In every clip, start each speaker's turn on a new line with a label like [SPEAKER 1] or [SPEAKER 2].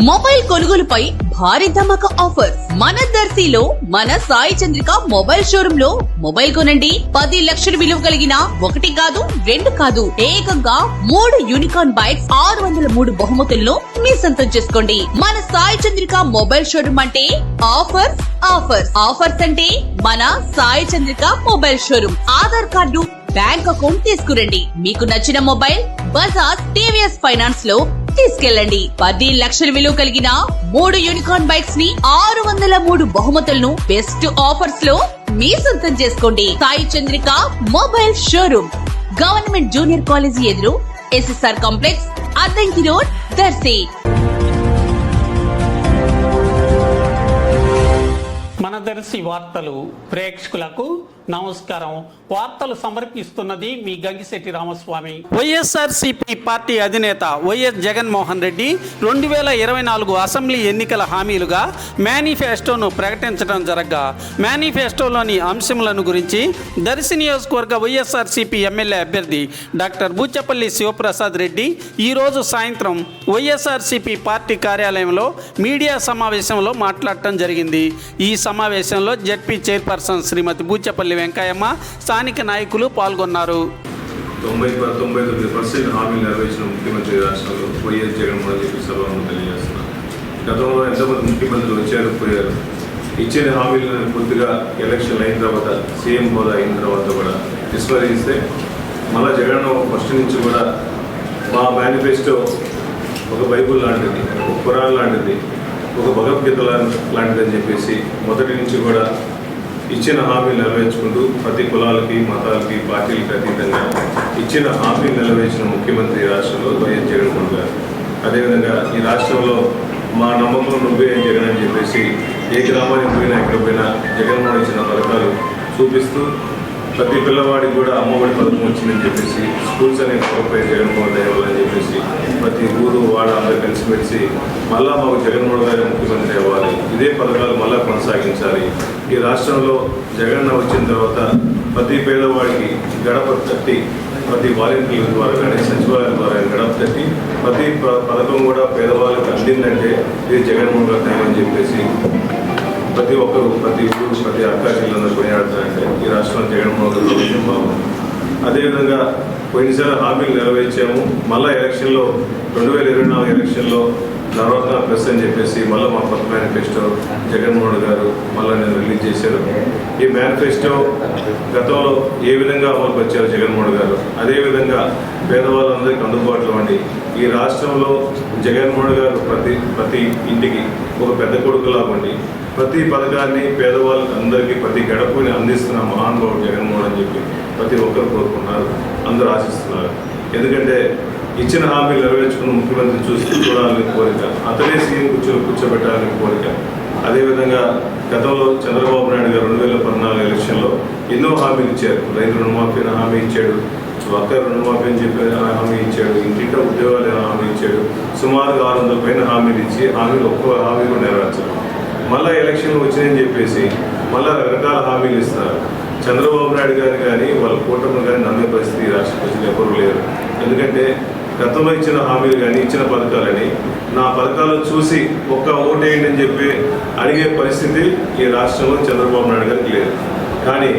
[SPEAKER 1] Mobile కొనుగోలుపై భారీ ధమాకా offer మన దర్శిలో మన సాయి చంద్రిక మొబైల్ షోరూమ్ లో మొబైల్ కొనండి 10 లక్షల విలువ కలిగిన 1 కాదు 2 కాదు ఏకంగా 3 యూనికార్న్ బైక్స్ 603 బహుమతులను మీ సొంతం చేసుకోండి. మన సాయి చంద్రిక మొబైల్ షోరూమ్ అంటే ఆఫర్స్ ఆఫర్స్ ఆఫర్స్ అంటే మన Sai Chandrika mobile showroom. Aadhaar card bank account తీసుకురండి. మీకు నచ్చిన మొబైల్ బజాజ్ టీవీఎస్ ఫైనాన్స్ లో తీసుకెళ్ళండి. 10 లక్షల విలువ కలిగిన 3 యూనికార్న్ బైక్స్ ని 603 బహుమతులను బెస్ట్ ఆఫర్స్ లో మీ సొంతం చేసుకోండి. Sai Chandrika mobile showroom, government junior college ఎదురు, SSR complex, Addanki road, Darsi.
[SPEAKER 2] మన దర్శి వార్తలు ప్రేక్షకులకు నమస్కారం. వార్తలు సమర్పిస్తున్నది మీ గంగిశెట్టి రామస్వామి. వైఎస్ఆర్సీపీ పార్టీ అధినేత వైఎస్ జగన్మోహన్ రెడ్డి 2024 అసెంబ్లీ ఎన్నికల హామీలుగా మేనిఫెస్టోను ప్రకటించడం జరగ్గా మేనిఫెస్టోలోని అంశములను గురించి దర్శి నియోజకవర్గ వైఎస్ఆర్సీపీ ఎమ్మెల్యే అభ్యర్థి డాక్టర్ బూచపల్లి శివప్రసాద్ రెడ్డి ఈరోజు సాయంత్రం వైఎస్ఆర్సీపీ పార్టీ కార్యాలయంలో మీడియా సమావేశంలో మాట్లాడటం జరిగింది. ఈ సమావేశంలో జెడ్పీ చైర్పర్సన్ శ్రీమతి బూచపల్లి వెంకయ్యమ్మ, స్థానిక నాయకులు పాల్గొన్నారు.
[SPEAKER 3] 99% హామీలు నెరవేర్చిన ముఖ్యమంత్రి రాష్ట్రంలో వైఎస్ జగన్మోహన్ రెడ్డి సభను తెలియజేస్తున్నారు. గతంలో ఎంతమంది ముఖ్యమంత్రులు వచ్చారు పోయారు. ఇచ్చిన హామీలను పూర్తిగా ఎలక్షన్ అయిన తర్వాత సీఎం హోదా అయిన తర్వాత కూడా విస్మరిస్తే మళ్ళా జగన్ ఫస్ట్ నుంచి కూడా మా మేనిఫెస్టో ఒక బైబుల్ లాంటిది, ఒక ఖురాన్ లాంటిది, ఒక భగవద్గీత లాంటిది అని చెప్పేసి మొదటి నుంచి కూడా ఇచ్చిన హామీలు నెరవేర్చుకుంటూ ప్రతి కులాలకి, మతాలకి, పార్టీలకి అతీతంగా ఇచ్చిన హామీలు నెరవేర్చిన ముఖ్యమంత్రి రాష్ట్రంలో వైఎస్ జగన్మోహన్ గారు. అదేవిధంగా ఈ రాష్ట్రంలో మా నమ్మకం నువ్వే జగన్ అని చెప్పేసి ఏ గ్రామానికి పోయినా ఎక్కడ పోయినా జగన్మోహన్ ఇచ్చిన పథకాలు చూపిస్తూ ప్రతి పిల్లవాడికి కూడా అమ్మఒడి పథకం వచ్చిందని చెప్పేసి స్కూల్స్ అనే గొప్ప జగన్మోహన్ అని చెప్పేసి ప్రతి ఊరు వాడ అందరూ కలిసిమెలిసి మళ్ళా మాకు జగన్మోహన్ గారి ముఖ్యమంత్రి అవ్వాలి, ఇదే పథకాలు మళ్ళా కొనసాగించాలి. ఈ రాష్ట్రంలో జగన్ వచ్చిన తర్వాత ప్రతి పేదవాడికి గడప తట్టి, ప్రతి వాలంటీర్ల ద్వారా కానీ సచివాలయం ద్వారా గడప తట్టి ప్రతి పథకం కూడా పేదవాళ్ళకి అందిందంటే ఇది జగన్మోహన్ గారి టైం అని చెప్పేసి ప్రతి ఒక్కరు, ప్రతి ఊరు, ప్రతి అక్క చెల్లెలందరూ కొనియాడుతారంటే ఈ రాష్ట్రంలో జగన్మోహన్ గారు ప్రభుత్వం బాగుంది. అదేవిధంగా పోయినసారి హామీలు నెరవేర్చాము. మళ్ళీ ఎలక్షన్లో 2024 ఎలక్షన్లో నవరత్న ప్లస్ అని చెప్పేసి మళ్ళీ మా కొత్త మేనిఫెస్టో జగన్మోహన్ గారు మళ్ళీ నేను రిలీజ్ చేశారు. ఈ మేనిఫెస్టో గతంలో ఏ విధంగా అమలుకు వచ్చారు జగన్మోహన్ గారు, అదేవిధంగా పేదవాళ్ళందరికీ అందుబాటులో ఉండి ఈ రాష్ట్రంలో జగన్మోహన్ గారు ప్రతి ఇంటికి ఒక పెద్ద కొడుకులాగా ఉండి ప్రతి పథకాన్ని పేదవాళ్ళకి అందరికీ ప్రతి గడపని అందిస్తున్న మహానుభావుడు జగన్మోహన్ అని చెప్పి ప్రతి ఒక్కరు కోరుకున్నారు, అందరూ ఆశిస్తున్నారు. ఎందుకంటే ఇచ్చిన హామీలు నెరవేర్చుకున్న ముఖ్యమంత్రి చూడాలని కోరిక, అతనే సీఎం కూర్చోబెట్టాలని కోరిక. అదేవిధంగా గతంలో చంద్రబాబు నాయుడు గారు 2014 ఎలక్షన్లో ఎన్నో హామీలు ఇచ్చారు. రైతు రుణమాఫీ హామీ ఇచ్చాడు, ఒక్క రుణమాఫీ అని చెప్పి హామీ ఇచ్చాడు, ఇంటింట ఉద్యోగాలు హామీ ఇచ్చాడు. సుమారుగా 600 పైన హామీలు ఇచ్చి హామీలు ఒక్క హామీ కూడా నెరవేర్చారు. మళ్ళీ ఎలక్షన్లు వచ్చినాయని చెప్పేసి మళ్ళీ రకరకాల హామీలు ఇస్తున్నారు. చంద్రబాబు నాయుడు గారిని కానీ వాళ్ళ కూటమి కానీ నమ్మే పరిస్థితి రాష్ట్ర ప్రజలు ఎవరు లేరు. ఎందుకంటే గతంలో ఇచ్చిన హామీలు కానీ ఇచ్చిన పథకాలని నా పథకాలను చూసి ఒక్క ఓటేయండి అని చెప్పి అడిగే పరిస్థితి ఈ రాష్ట్రంలో చంద్రబాబు నాయుడు గారికి లేదు. కానీ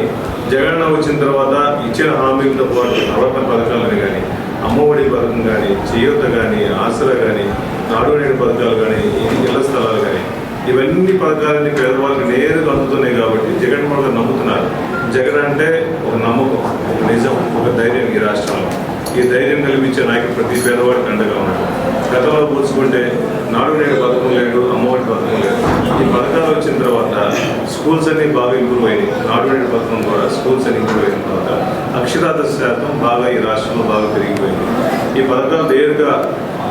[SPEAKER 3] జగన్ వచ్చిన తర్వాత ఇచ్చిన హామీలతో పాటు నవరత్న పథకాలని కానీ, అమ్మఒడి పథకం కానీ, చేయూత కానీ, ఆసరా కానీ, నాడు నేడు పథకాలు కానీ, ఇళ్ల స్థలాలు కానీ ఇవన్నీ పథకాలని పేదవాళ్ళకి నేరుగా అందుతున్నాయి. కాబట్టి జగన్మోహన్ గారు నమ్ముతున్నారు. జగన్ అంటే ఒక నమ్మకం, ఒక నిజం, ఒక ధైర్యం ఈ రాష్ట్రంలో. ఈ ధైర్యం కల్పించే నాయకుడు ప్రతి పేదవాడికి అండగా ఉన్నాడు. గతంలో పోల్చుకుంటే నాడు నేడు పథకం లేదు, అమ్మఒడి పథకం లేదు. ఈ పథకాలు వచ్చిన తర్వాత స్కూల్స్ అన్ని బాగా ఇంప్రూవ్ అయినాయి. నాడు నేడు పథకం ద్వారా స్కూల్స్ అన్ని ఇంప్రూవ్ అయిన తర్వాత అక్షరాస్యత శాతం బాగా ఈ రాష్ట్రంలో బాగా పెరిగిపోయింది. ఈ పథకాలు నేరుగా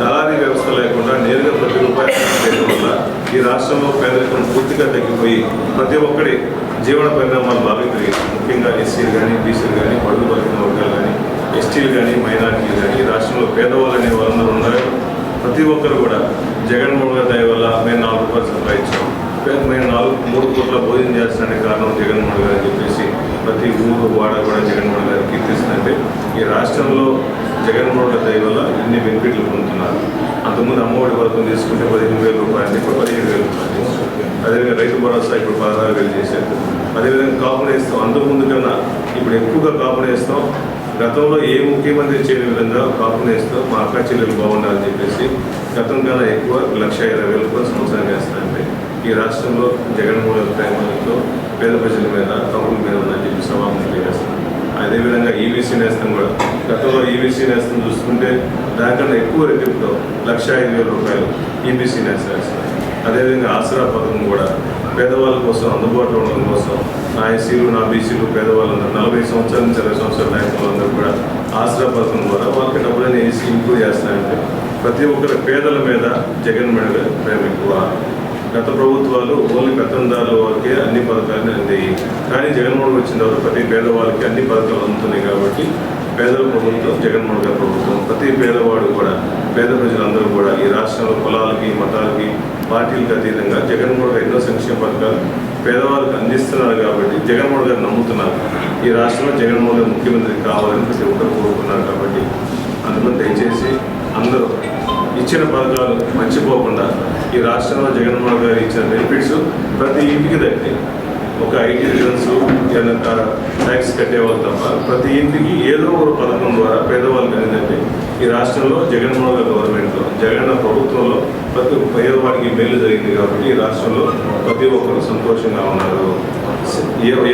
[SPEAKER 3] దళారీ వ్యవస్థ లేకుండా నేరుగా ప్రతి రూపాయలు చేయడం వల్ల ఈ రాష్ట్రంలో పేదరికం పూర్తిగా తగ్గిపోయి ప్రతి ఒక్కరి జీవన పరిణామాలు బాగా పెరిగింది. ముఖ్యంగా ఎస్సీలు కానీ, బీసీలు కానీ, బడుగు బలిగిన వర్గాలు కానీ, ఎస్టీలు కానీ, మైనారిటీలు కానీ ఈ రాష్ట్రంలో పేదవాళ్ళు అనే వాళ్ళందరూ ఉన్నారు. ప్రతి ఒక్కరు కూడా జగన్మోహన్ గారి దయ వల్ల మేము 4 రూపాయలు సంపాదించాం, మేము 3 కోట్ల భోజనం చేస్తానికి కారణం జగన్మోహన్ గారు అని చెప్పేసి ప్రతి ఊరు వాడ కూడా జగన్మోహన్ గారు కీర్తిస్తుందంటే ఈ రాష్ట్రంలో జగన్మోహన్ రెడ్డి దయ వల్ల ఇన్ని బెనిఫిట్లు పొందుతున్నారు. అంతకుముందు అమ్మఒడి పథకం తీసుకుంటే 15,000 రూపాయలు, ఇప్పుడు 15,000 రూపాయలు. అదేవిధంగా రైతు భరోసా ఇప్పుడు 16,000 చేశారు. అదేవిధంగా కాపులు వేస్తాం, అంతకుముందు కన్నా ఇప్పుడు ఎక్కువగా కాపులు వేస్తాం. గతంలో ఏ ముఖ్యమంత్రి చేయని విధంగా కాపులు వేస్తాం, మా అక్క చెల్లెలు బాగుండాలని చెప్పేసి గతం కన్నా ఎక్కువ 1,20,000 రూపాయలు సంవత్సరం వేస్తారంటే ఈ రాష్ట్రంలో జగన్మోహన్ రెడ్డి ప్రేమతో పేద ప్రజల మీద కాపుల మీద ఉందని చెప్పి సభాముఖం చేస్తాం. అదేవిధంగా ఈబీసీ నేస్తం కూడా గతంలో ఈబీసీ నేస్తం చూసుకుంటే దానికన్నా ఎక్కువ రెట్టింపుతో 1,05,000 రూపాయలు ఈబీసీ నేస్తం వేస్తారు. అదేవిధంగా ఆసరా పథకం కూడా పేదవాళ్ళ కోసం అందుబాటులో ఉండడం కోసం నా ఎస్సీలు, నా బీసీలు, పేదవాళ్ళందరూ 40 సంవత్సరాల నుంచి 20 సంవత్సరాల నాయకులందరూ కూడా ఆసరా పథకం ద్వారా వాళ్ళకి డబ్బులని వేసి ఇంప్రూవ్ చేస్తారంటే ప్రతి ఒక్కరి పేదల మీద జగన్మోహన్ రెడ్డి ప్రేమ ఎక్కువ. గత ప్రభుత్వాలు ఓన్లీ పెత్తందారుల వాళ్ళకి అన్ని పథకాలు అందాయి, కానీ జగన్మోహన్ వచ్చిన తర్వాత ప్రతి పేదవాళ్ళకి అన్ని పథకాలు అందుతున్నాయి. కాబట్టి పేదల ప్రభుత్వం జగన్మోహన్ గారి ప్రభుత్వం. ప్రతి పేదవాడు కూడా, పేద ప్రజలందరూ కూడా ఈ రాష్ట్రంలో కులాలకి, మతాలకి, పార్టీలకు అతీతంగా జగన్మోహన్ గారు ఎన్నో సంక్షేమ పథకాలు పేదవాళ్ళకి అందిస్తున్నారు. కాబట్టి జగన్మోహన్ గారు నమ్ముతున్నారు. ఈ రాష్ట్రంలో జగన్మోహన్ గారు ముఖ్యమంత్రి కావాలని ప్రతి ఒక్కరు కోరుకున్నారు. కాబట్టి అందుకని దయచేసి అందరూ ఇచ్చిన పథకాలు మర్చిపోకుండా ఈ రాష్ట్రంలో జగన్మోహన్ గారు ఇచ్చిన బెనిఫిట్స్ ప్రతి ఇంటికి దక్కి ఒక ఐటీ రిటర్న్స్ ఏదైనా ట్యాక్స్ కట్టేవాళ్ళు తప్ప ప్రతి ఇంటికి ఏదో ఒక పథకం ద్వారా పేదవాళ్ళకి ఏంటంటే ఈ రాష్ట్రంలో జగన్మోహన్ గారి గవర్నమెంట్లో జగన్ ప్రభుత్వంలో ప్రతి పేదవాడికి మేలు జరిగింది. కాబట్టి ఈ రాష్ట్రంలో ప్రతి ఒక్కరు సంతోషంగా ఉన్నారు.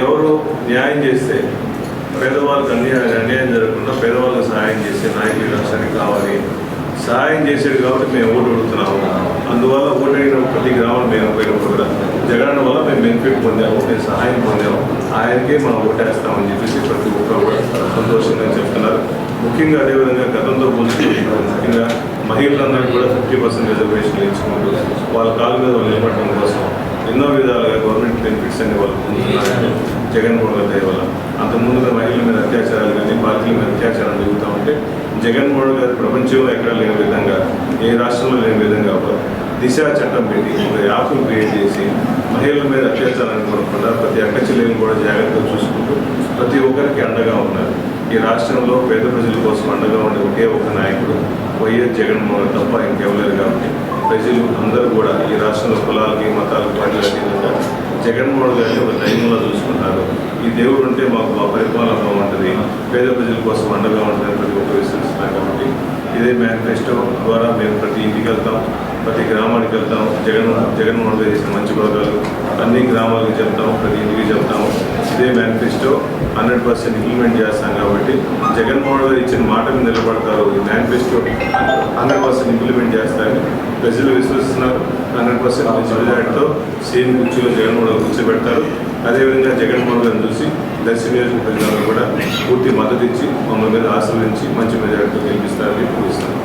[SPEAKER 3] ఎవరు న్యాయం చేస్తే పేదవాళ్ళకి అన్యాయం జరగకుండా పేదవాళ్ళకి సహాయం చేసే నాయకులు ఈ రాష్ట్రానికి కావాలి. సహాయం చేసేది కాబట్టి మేము ఓటు అడుగుతున్నాము. అందువల్ల ఓటు అడిగిన ప్రతి గ్రామం మేము పోయినప్పుడు కూడా జగన్ వల్ల మేము బెనిఫిట్ పొందాము, మేము సహాయం పొందాము, ఆయనకే మనం ఓటేస్తామని చెప్పేసి ప్రతి ఒక్కరు కూడా సంతోషంగా చెప్తున్నారు. ముఖ్యంగా అదేవిధంగా గతంతో పోల్చుకుంటే ముఖ్యంగా మహిళలందరూ కూడా 50% రిజర్వేషన్లు ఇచ్చుకుంటూ వాళ్ళ కాళ్ళ మీద వాళ్ళు నిలబడడం కోసం ఎన్నో విధాలుగా గవర్నమెంట్ బెనిఫిట్స్ అన్ని వాళ్ళు పొందుతున్నారంటే జగన్మోహన్ గారి దయ వల్ల. అంతకుముందుగా మహిళల మీద అత్యాచారాలు కానీ పార్టీల మీద అత్యాచారాలు జరుగుతూ ఉంటే జగన్మోహన్ గారి ప్రపంచంలో ఎక్కడ లేని విధంగా, ఏ రాష్ట్రంలో లేని విధంగా దిశ చట్టం పెట్టి ఒక యాప్ను క్రియేట్ చేసి మహిళల మీద అత్యాచారాన్ని కొనకుండా ప్రతి అక్క చెల్లెలను కూడా జాగ్రత్తగా చూసుకుంటూ ప్రతి ఒక్కరికి అండగా ఉన్నారు. ఈ రాష్ట్రంలో పేద ప్రజల కోసం అండగా ఉండే ఒకే ఒక నాయకుడు వైఎస్ జగన్మోహన్ తప్ప ఇంకెవలేరు. కాబట్టి ప్రజలు అందరూ కూడా ఈ రాష్ట్రంలో కులాలకి, మతాలకి, పార్టీలకు అతీతంగా జగన్మోహన్ గారిని ఒక దైవంలో చూసుకుంటారు. ఈ దేవుడు ఉంటే మాకు మా పరిపాలన బాగుంటుంది, పేద ప్రజల కోసం అండగా ఉంటుందని ప్రతి ఒక్కరు విశ్వసిస్తున్నాం. కాబట్టి ఇదే మేనిఫెస్టో ద్వారా మేము ప్రతి ఇంటికి వెళ్తాం, ప్రతి గ్రామానికి వెళ్తాం. జగన్మోహన్ గారు చేసిన మంచి పథకాలు అన్ని గ్రామాలకు చెప్తాం, ప్రతి ఇంటికి చెప్తాము. ఇదే మేనిఫెస్టో 100% ఇంప్లిమెంట్ చేస్తాం. కాబట్టి జగన్మోహన్ గారు ఇచ్చిన మాట మీద నిలబడతారు. ఈ మేనిఫెస్టో 100% ఇంప్లిమెంట్ చేస్తారని ప్రజలు విశ్వసిస్తున్నారు. 100% మంచి మెజారిటీతో సీఎం కుర్చీలో జగన్మోహన్ గారు కూర్చోబెడతారు. అదేవిధంగా జగన్మోహన్ గారిని చూసి దర్శి నియోజకవర్గ ప్రజలందరూ కూడా పూర్తి మద్దతు ఇచ్చి మమ్మల్ని మీద ఆశీర్వదించి మంచి మెజారిటీతో గెలిపిస్తారని కోరుస్తున్నాను.